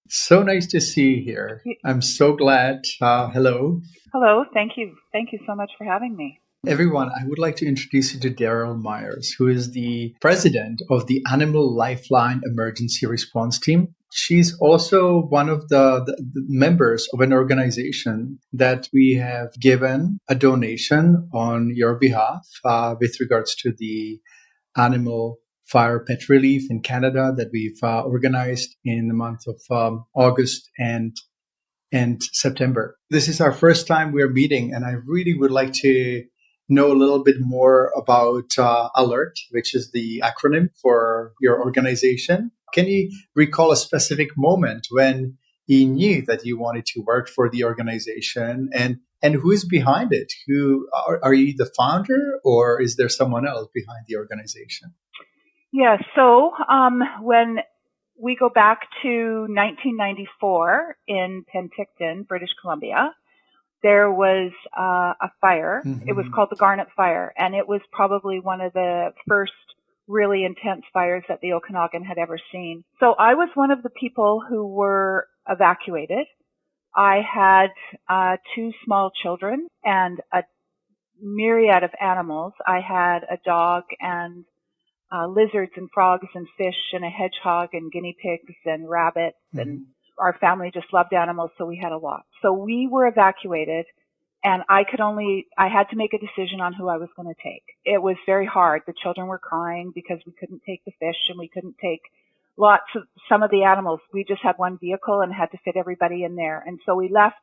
So nice to see you here. I'm so glad. Hello, Hello, thank you. Thank you so much for having me. everyone. I would like to introduce you to Daryl Meyers, who is the president of the Animal Lifeline Emergency Response Team. She's also one of the members of an organization that we have given a donation on your behalf with regards to the animal fire pet relief in Canada that we've organized in the month of August and September. This is our first time we're meeting, and I really would like to know a little bit more about ALERT, which is the acronym for your organization. Can you recall a specific moment when you knew that you wanted to work for the organization, and who is behind it? Who are you the founder, or is there someone else behind the organization? When we go back to 1994 in Penticton, British Columbia, there was a fire. It was Mm-hmm. called the Garnet Fire, and it was probably one of the first really intense fires that the Okanagan had ever seen. So I was one of the people who were evacuated. I had two small children and a myriad of animals. I had a dog and lizards and frogs and fish and a hedgehog and guinea pigs and rabbits, and Mm-hmm. our family just loved animals, so we had a lot. So we were evacuated, and I had to make a decision on who I was going to take. It was very hard. The children were crying because we couldn't take the fish and we couldn't take some of the animals. We just had one vehicle and had to fit everybody in there. And so we left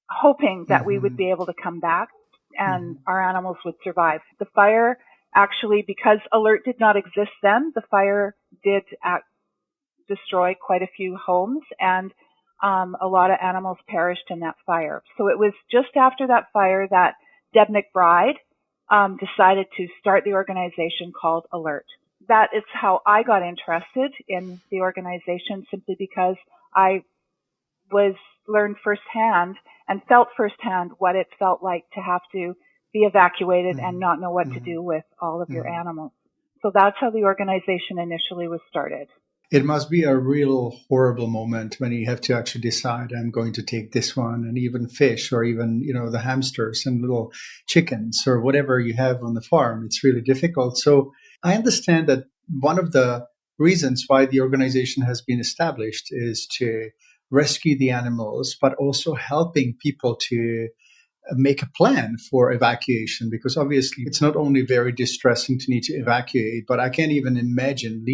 hoping that we would Mm-hmm. be able to come back and Mm-hmm. our animals would survive. The fire actually, because alert did not exist then, the fire did destroy quite a few homes, and a lot of animals perished in that fire. So it was just after that fire that Deb McBride decided to start the organization called Alert. That is how I got interested in the organization, simply because I was learned firsthand and felt firsthand what it felt like to have to be evacuated and not know what to Mm-hmm. do with all of your Mm-hmm. animals. So that's how the organization initially was started. It must be a real horrible moment when you have to actually decide I'm going to take this one, and even fish, or even the hamsters and little chickens or whatever you have on the farm. It's really difficult. So I understand that one of the reasons why the organization has been established is to rescue the animals, but also helping people to make a plan for evacuation, because obviously it's not only very distressing to need to evacuate, but I can't even imagine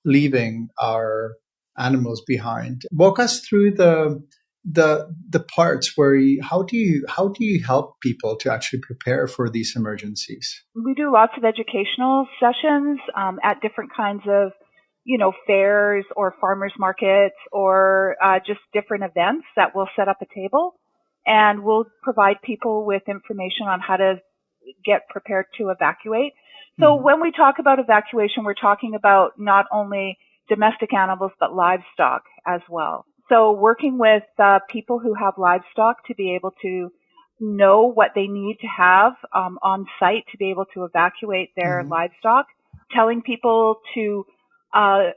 leaving our animals behind. Walk us through the parts where how do you help people to actually prepare for these emergencies? We do lots of educational sessions at different kinds of, fairs or farmers markets or just different events that we'll set up a table and we'll provide people with information on how to get prepared to evacuate. So Mm-hmm. when we talk about evacuation, we're talking about not only domestic animals, but livestock as well. So working with people who have livestock to be able to know what they need to have on site to be able to evacuate their Mm-hmm. livestock, telling people to uh,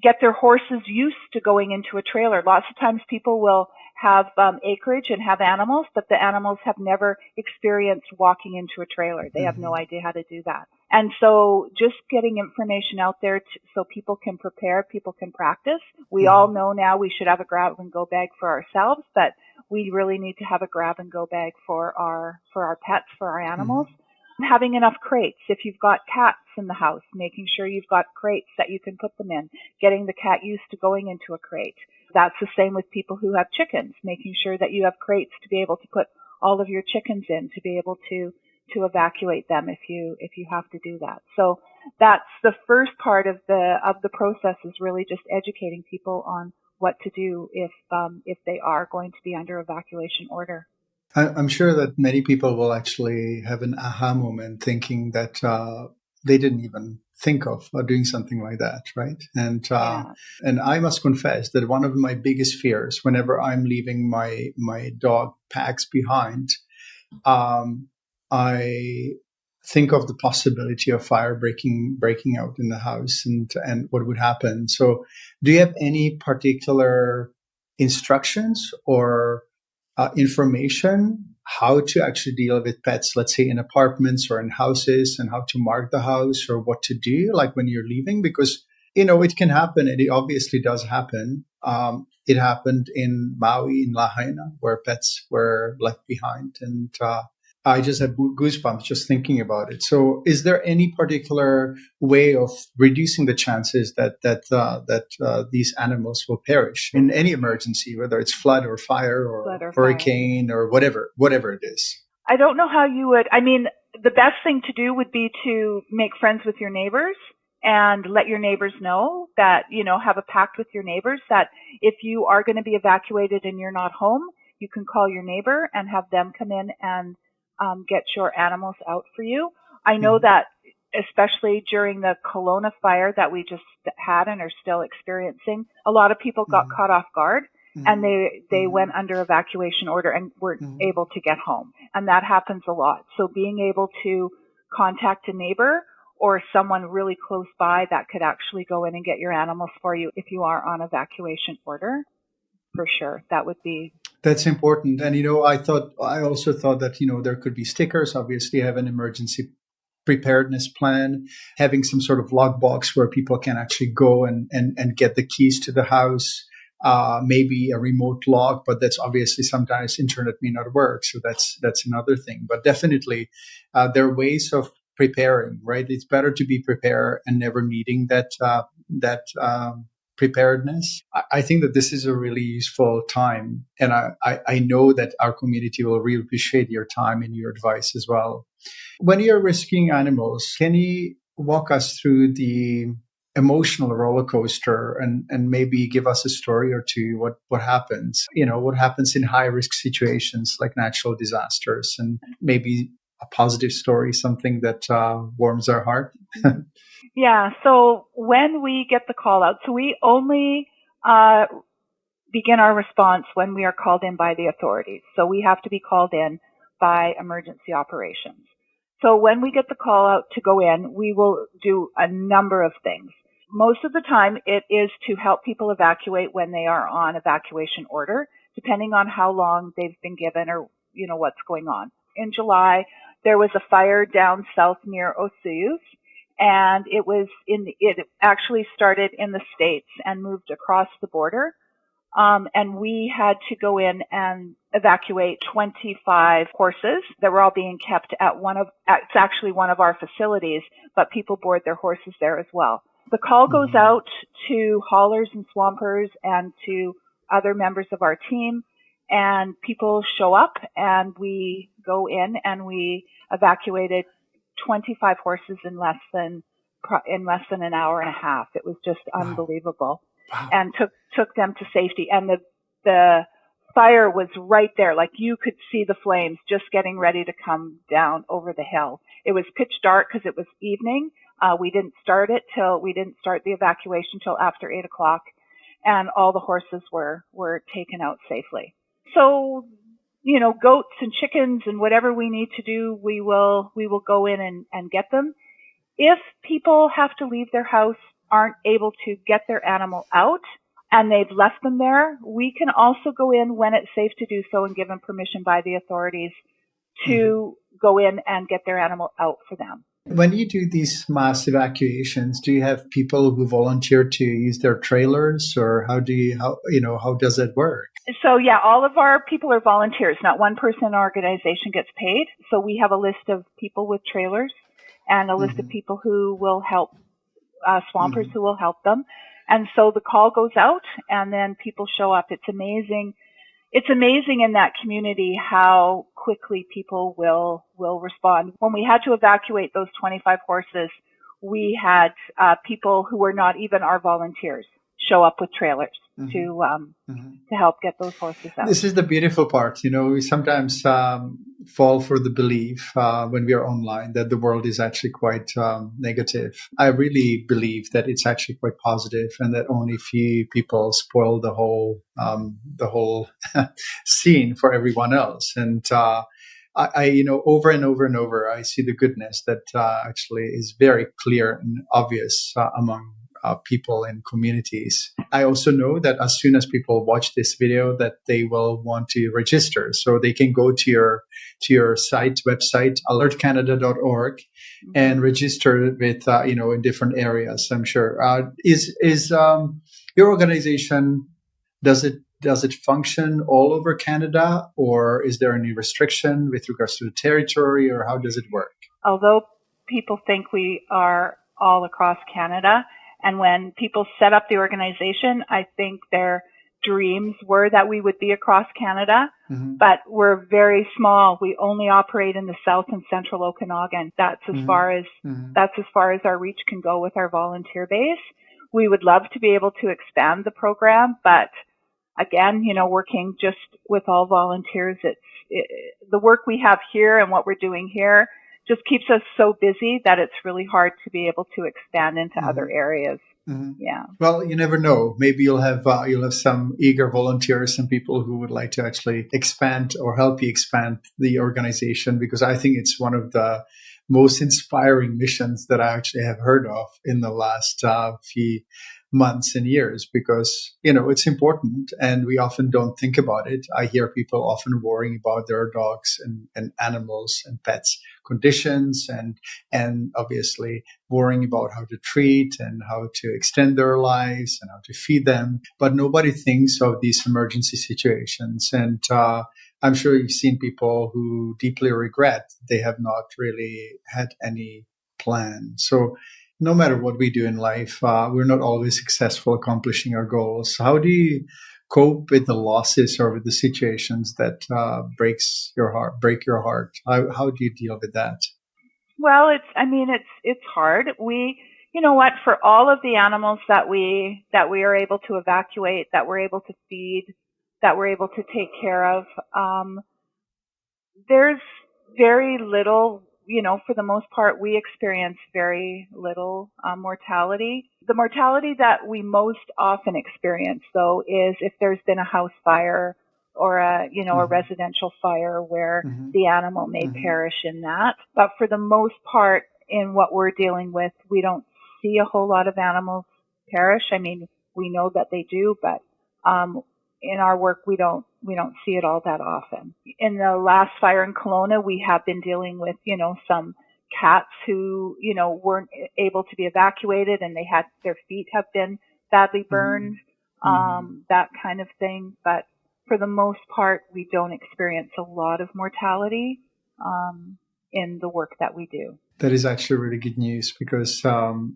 get their horses used to going into a trailer. Lots of times people will have acreage and have animals, but the animals have never experienced walking into a trailer. They have no Mm-hmm. idea how to do that. And so just getting information out there so people can prepare, people can practice. We all Mm-hmm. know now we should have a grab and go bag for ourselves, but we really need to have a grab and go bag for our pets, for our animals. Having enough crates. If you've got cats in the house, making sure you've got crates that you can put them in, getting the cat used to going into a crate. That's the same with people who have chickens, making sure that you have crates to be able to put all of your chickens in to be able to evacuate them if you have to do that. So that's the first part of the process, is really just educating people on what to do if they are going to be under evacuation order. I'm sure that many people will actually have an aha moment, thinking that they didn't even think of doing something like that, right? Yeah. And I must confess that one of my biggest fears, whenever I'm leaving my dog packs behind, um, I think of the possibility of fire breaking out in the house and what would happen. So, do you have any particular instructions or information how to actually deal with pets, let's say in apartments or in houses, and how to mark the house or what to do, like when you're leaving? Because it can happen, and it obviously does happen. It happened in Maui, in Lahaina, where pets were left behind, and I just had goosebumps just thinking about it. So, is there any particular way of reducing the chances that these animals will perish in any emergency, whether it's flood or fire or hurricane or whatever it is? I don't know how you would. I mean, the best thing to do would be to make friends with your neighbors and let your neighbors know that, have a pact with your neighbors that if you are going to be evacuated and you're not home, you can call your neighbor and have them come in and get your animals out for you. I know that especially during the Kelowna fire that we just had and are still experiencing, a lot of people got caught off guard and they went under evacuation order and weren't able to get home. And that happens a lot. So being able to contact a neighbor or someone really close by that could actually go in and get your animals for you if you are on evacuation order, for sure, that would be. That's important. And, I also thought that, there could be stickers, obviously have an emergency preparedness plan, having some sort of lockbox where people can actually go and get the keys to the house, maybe a remote lock, but that's obviously sometimes internet may not work. So that's another thing. But definitely there are ways of preparing, right? It's better to be prepared and never needing that preparedness. I think that this is a really useful time. And I know that our community will really appreciate your time and your advice as well. When you're rescuing animals, can you walk us through the emotional roller coaster and maybe give us a story or two? What happens? What happens in high risk situations like natural disasters, and maybe a positive story, something that warms our heart. Yeah. So when we get the call out, so we only begin our response when we are called in by the authorities. So we have to be called in by emergency operations. So when we get the call out to go in, we will do a number of things. Most of the time it is to help people evacuate when they are on evacuation order, depending on how long they've been given or, what's going on. In July, there was a fire down south near Osuyus, and it actually started in the States and moved across the border. And we had to go in and evacuate 25 horses that were all being kept at it's actually one of our facilities, but people board their horses there as well. The call goes out to haulers and swampers and to other members of our team, and people show up and we go in and we evacuated 25 horses in less than an hour and a half. It was just unbelievable. Wow. And took them to safety. And the fire was right there. Like you could see the flames just getting ready to come down over the hill. It was pitch dark because it was evening. We didn't start the evacuation till after 8 o'clock, and all the horses were taken out safely. So, goats and chickens and whatever we need to do, we will go in and get them. If people have to leave their house, aren't able to get their animal out, and they've left them there, we can also go in when it's safe to do so and given permission by the authorities to go in and get their animal out for them. When you do these mass evacuations, do you have people who volunteer to use their trailers, or how does it work? So yeah, all of our people are volunteers. Not one person or organization gets paid. So we have a list of people with trailers and a list of people who will help, swampers who will help them. And so the call goes out and then people show up. It's amazing. It's amazing in that community how quickly people will respond. When we had to evacuate those 25 horses, we had people who were not even our volunteers show up with trailers to help get those horses out. This is the beautiful part. We sometimes fall for the belief when we are online that the world is actually quite negative. I really believe that it's actually quite positive, and that only few people spoil the whole scene for everyone else. And over and over and over, I see the goodness that actually is very clear and obvious among people and communities. I also know that as soon as people watch this video, that they will want to register, so they can go to your website, alertcanada.org, and register with in different areas. I'm sure. Is your organization, does it function all over Canada, or is there any restriction with regards to the territory, or how does it work? Although people think we are all across Canada, and when people set up the organization, I think their dreams were that we would be across Canada, but we're very small. We only operate in the south and central Okanagan. That's as far as our reach can go with our volunteer base. We would love to be able to expand the program, but again, working just with all volunteers, the work we have here and what we're doing here just keeps us so busy that it's really hard to be able to expand into other areas. Yeah. Well, you never know. Maybe you'll have some eager volunteers and people who would like to actually expand or help you expand the organization, because I think it's one of the most inspiring missions that I actually have heard of in the last few months and years, because it's important and we often don't think about it. I hear people often worrying about their dogs and animals and pets conditions, and obviously worrying about how to treat and how to extend their lives and how to feed them, but nobody thinks of these emergency situations. And I'm sure you've seen people who deeply regret they have not really had any plan. So no matter what we do in life, we're not always successful accomplishing our goals. How do you cope with the losses or with the situations that break your heart? How do you deal with that? Well, it's hard. For all of the animals that we are able to evacuate, that we're able to feed, that we're able to take care of, there's very little. For the most part, we experience very little mortality. The mortality that we most often experience, though, is if there's been a house fire or a residential fire where the animal may perish in that. But for the most part, in what we're dealing with, we don't see a whole lot of animals perish. I mean, we know that they do, but in our work, we don't see it all that often. In the last fire in Kelowna, we have been dealing with, some cats who, weren't able to be evacuated and their feet have been badly burned, that kind of thing. But for the most part, we don't experience a lot of mortality in the work that we do. That is actually really good news, because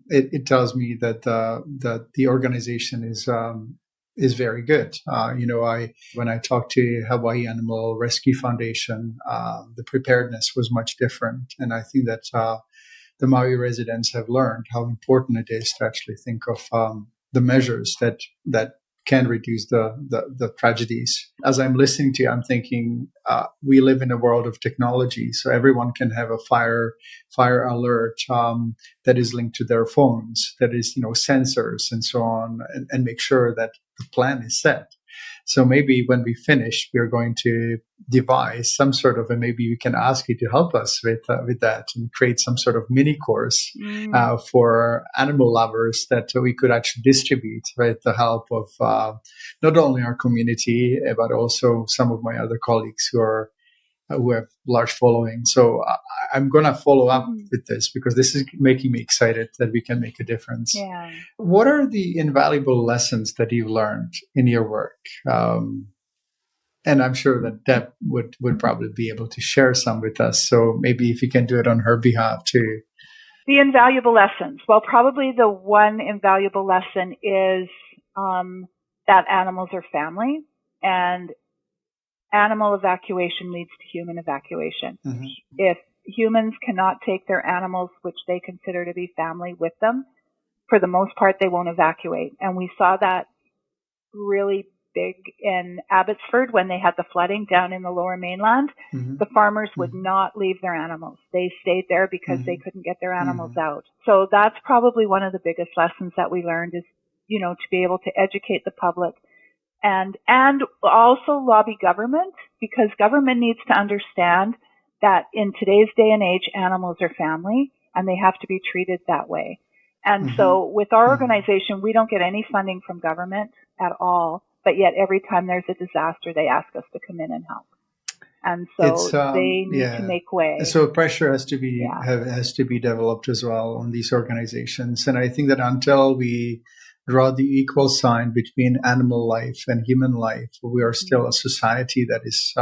it tells me that the organization is very good. When I talked to Hawaii Animal Rescue Foundation, the preparedness was much different, and I think that the Maui residents have learned how important it is to actually think of the measures that can reduce the tragedies. As I'm listening to you, I'm thinking we live in a world of technology, so everyone can have a fire alert that is linked to their phones, that is sensors and so on, and make sure that the plan is set. So maybe when we finish, we're going to devise some sort of, and maybe we can ask you to help us with that and create some sort of mini course for animal lovers that we could actually distribute with the help of not only our community, but also some of my other colleagues who have large following. So I'm going to follow up with this, because this is making me excited that we can make a difference. Yeah. What are the invaluable lessons that you've learned in your work? And I'm sure that Deb would probably be able to share some with us. So maybe if you can do it on her behalf too. The invaluable lessons. Well, probably the one invaluable lesson is that animals are family, and animal evacuation leads to human evacuation. If humans cannot take their animals, which they consider to be family, with them, for the most part, they won't evacuate. And we saw that really big in Abbotsford when they had the flooding down in the Lower Mainland. The farmers would not leave their animals. They stayed there because they couldn't get their animals out. So that's probably one of the biggest lessons that we learned, is, to be able to educate the public and also lobby government, because government needs to understand that in today's day and age, animals are family and they have to be treated that way. And so with our organization, we don't get any funding from government at all, but yet every time there's a disaster, they ask us to come in and help. And so they need to make way. So pressure has to be has to be developed as well on these organizations. And I think that until we draw the equal sign between animal life and human life, we are still a society that is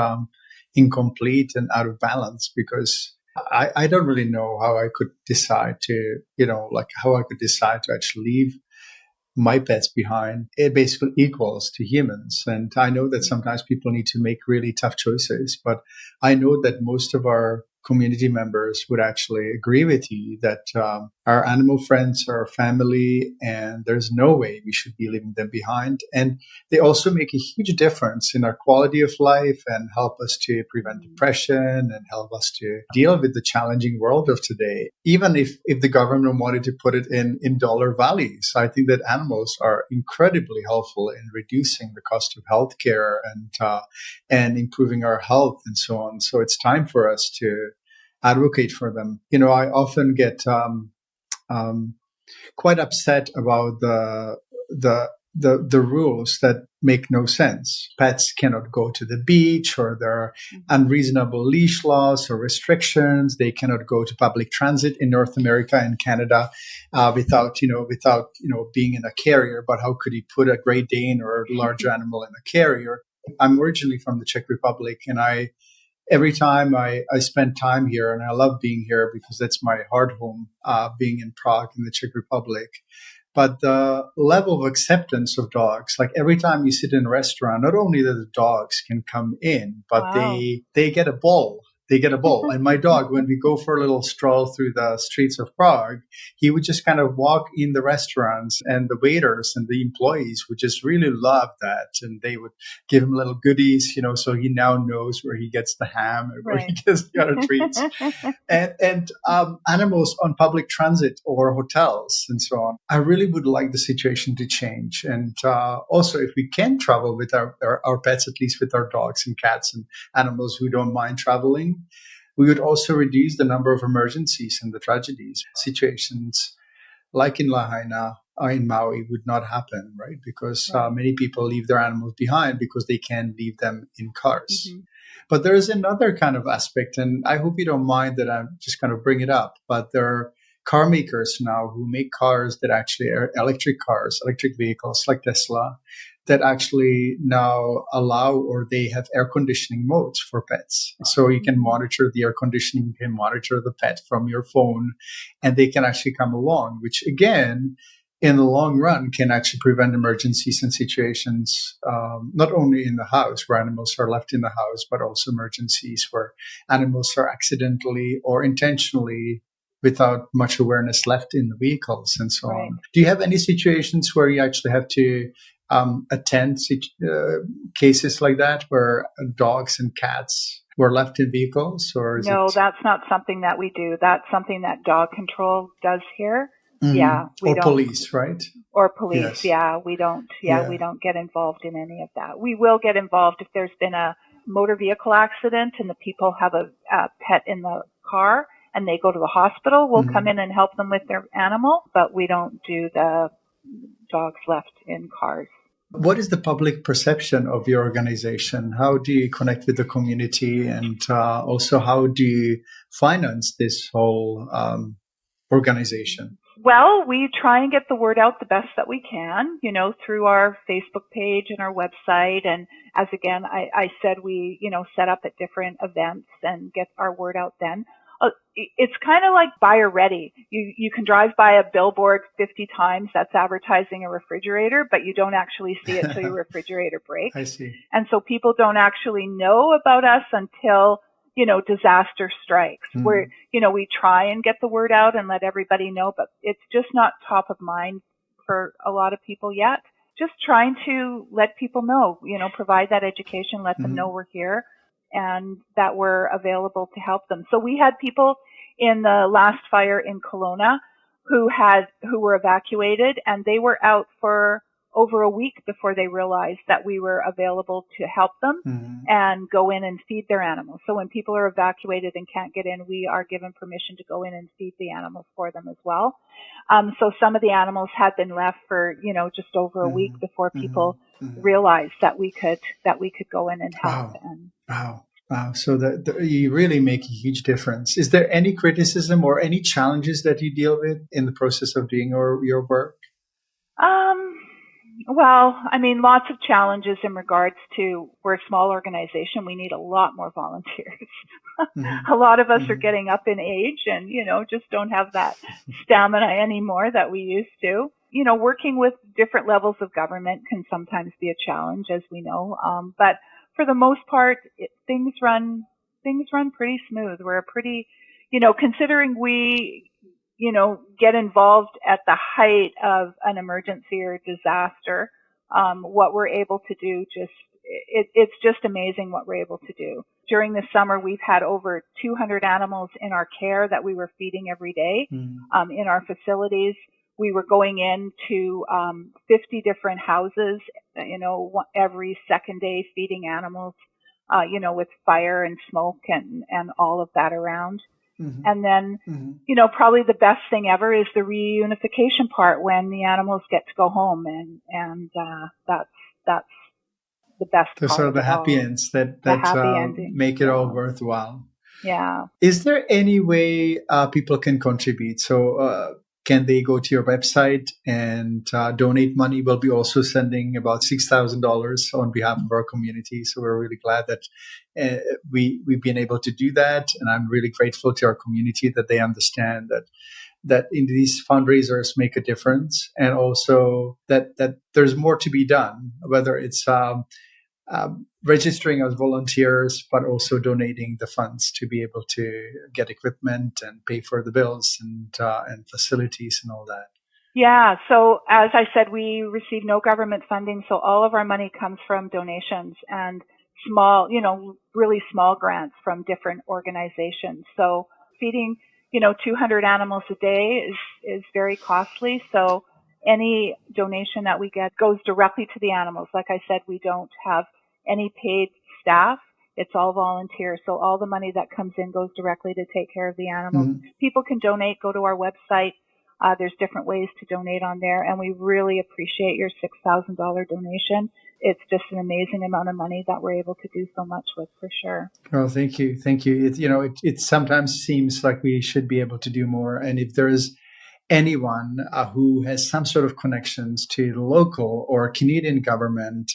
incomplete and out of balance, because I don't really know how I could decide to, how I could decide to actually leave my pets behind. It basically equals to humans. And I know that sometimes people need to make really tough choices, but I know that most of our community members would actually agree with you that our animal friends are family, and there's no way we should be leaving them behind. And they also make a huge difference in our quality of life and help us to prevent depression and help us to deal with the challenging world of today. Even if the government wanted to put it in dollar values, I think that animals are incredibly helpful in reducing the cost of healthcare and improving our health and so on. So it's time for us to advocate for them. I often get quite upset about the rules that make no sense. Pets cannot go to the beach, or there are unreasonable leash laws or restrictions. They cannot go to public transit in North America and Canada without being in a carrier. But how could you put a Great Dane or a larger animal in a carrier? I'm originally from the Czech Republic, and every time I spend time here, and I love being here because that's my heart home, being in Prague in the Czech Republic. But the level of acceptance of dogs, like every time you sit in a restaurant, not only that the dogs can come in, but they get a bowl. They get a bowl. And my dog, when we go for a little stroll through the streets of Prague, he would just kind of walk in the restaurants, and the waiters and the employees would just really love that. And they would give him little goodies, so he now knows where he gets the ham and where he gets the other treats. And animals on public transit or hotels and so on. I really would like the situation to change. And also, if we can travel with our pets, at least with our dogs and cats and animals who don't mind traveling, we would also reduce the number of emergencies and the tragedies. Situations like in Lahaina or in Maui would not happen, right? Because many people leave their animals behind because they can't leave them in cars. But there is another kind of aspect, and I hope you don't mind that I'm just kind of bring it up, but there are car makers now who make cars that actually are electric cars, electric vehicles like Tesla, that actually now allow, or they have air conditioning modes for pets. So you can monitor the air conditioning, you can monitor the pet from your phone, and they can actually come along, which again, in the long run, can actually prevent emergencies and situations, not only in the house where animals are left in the house, but also emergencies where animals are accidentally or intentionally, without much awareness, left in the vehicles and so on. Do you have any situations where you actually have to attend cases like that, where dogs and cats were left in vehicles? Or no, that's not something that we do. That's something that dog control does here. Yeah, or police, right? Or police, we don't. We don't get involved in any of that. We will get involved if there's been a motor vehicle accident and the people have a pet in the car and they go to the hospital. We'll come in and help them with their animal, but we don't do the dogs left in cars. What is the public perception of your organization? How do you connect with the community, and also how do you finance this whole organization? Well, we try and get the word out the best that we can, through our Facebook page and our website. And as again, I said, we, set up at different events and get our word out then. It's kind of like buyer ready. You can drive by a billboard 50 times that's advertising a refrigerator, but you don't actually see it till your refrigerator breaks. I see. And so people don't actually know about us until disaster strikes, where, we try and get the word out and let everybody know, but it's just not top of mind for a lot of people yet. Just trying to let people know, provide that education, let them know we're here and that we're available to help them. So we had people in the last fire in Kelowna who were evacuated, and they were out for over a week before they realized that we were available to help them and go in and feed their animals. So when people are evacuated and can't get in, we are given permission to go in and feed the animals for them as well. So some of the animals had been left for, just over a week before people realized that we could go in and help. Wow. So you really make a huge difference. Is there any criticism or any challenges that you deal with in the process of doing your work? Well, lots of challenges in regards to, we're a small organization. We need a lot more volunteers. A lot of us are getting up in age and, just don't have that stamina anymore that we used to. Working with different levels of government can sometimes be a challenge, as we know. But for the most part, things run pretty smooth. We're pretty, considering we, get involved at the height of an emergency or disaster, what we're able to do it's just amazing what we're able to do. During the summer, we've had over 200 animals in our care that we were feeding every day, in our facilities. We were going into 50 different houses, every second day feeding animals, with fire and smoke and all of that around. And then, probably the best thing ever is the reunification part when the animals get to go home, and that's the best part. Those are the happy ends that make it all worthwhile. Yeah. Is there any way people can contribute? So can they go to your website and donate money? We'll be also sending about $6,000 on behalf of our community. So we're really glad that we've been able to do that. And I'm really grateful to our community that they understand that in these fundraisers make a difference, and also that there's more to be done, whether it's registering as volunteers, but also donating the funds to be able to get equipment and pay for the bills and facilities and all that. Yeah. So as I said, we receive no government funding. So all of our money comes from donations and small, really small grants from different organizations. So feeding, 200 animals a day is very costly. So any donation that we get goes directly to the animals. Like I said, we don't have any paid staff. It's all volunteer. So all the money that comes in goes directly to take care of the animals. People can donate, go to our website. There's different ways to donate on there. And we really appreciate your $6,000 donation. It's just an amazing amount of money that we're able to do so much with, for sure. Oh, thank you. Thank you. It sometimes seems like we should be able to do more. And if there is anyone who has some sort of connections to the local or Canadian government,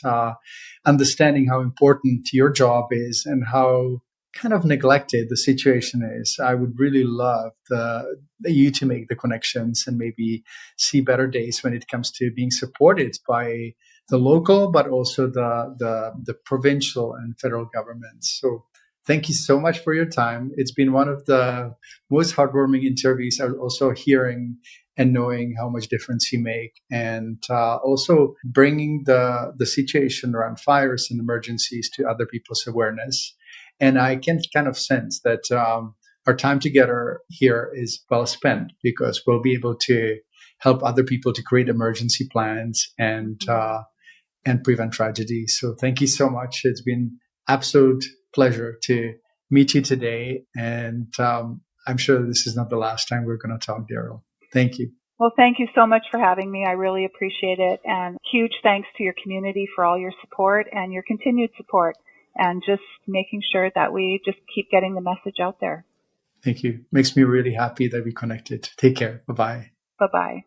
understanding how important your job is and how kind of neglected the situation is, I would really love you to make the connections and maybe see better days when it comes to being supported by the local, but also the provincial and federal governments. So thank you so much for your time. It's been one of the most heartwarming interviews. I was also hearing and knowing how much difference you make, and also bringing the situation around fires and emergencies to other people's awareness. And I can kind of sense that our time together here is well spent, because we'll be able to help other people to create emergency plans and prevent tragedy. So thank you so much. It's been absolute pleasure to meet you today. And I'm sure this is not the last time we're going to talk, Daryl. Thank you. Well, thank you so much for having me. I really appreciate it. And huge thanks to your community for all your support and your continued support, and just making sure that we just keep getting the message out there. Thank you. Makes me really happy that we connected. Take care. Bye-bye. Bye-bye.